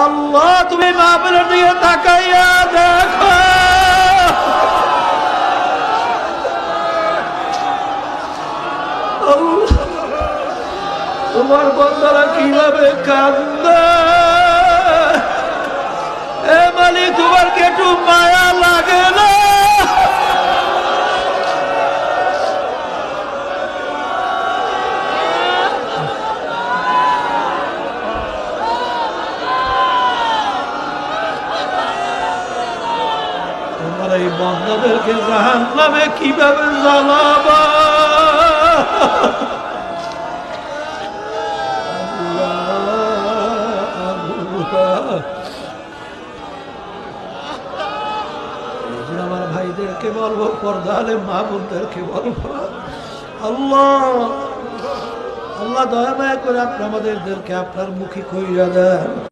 আল্লাহ তুমি মাহফিলের দিকে তাকাইয়া দেখো, তোমার বান্দারা কিভাবে কান্দে। এ মালিক তোমার কি একটু মায়া লাগে না? তোমার এই বান্দাদেরকে জাহান্নামে কিভাবে জ্বালাবা। আমার ভাইদেরকে বলবো, পর্দা আলেম মা বোনদেরকে বলবো, আল্লাহ আল্লাহ দয়া মায়া করে আপনি আমাদেরকে আপনার মুখী কইরা দেন।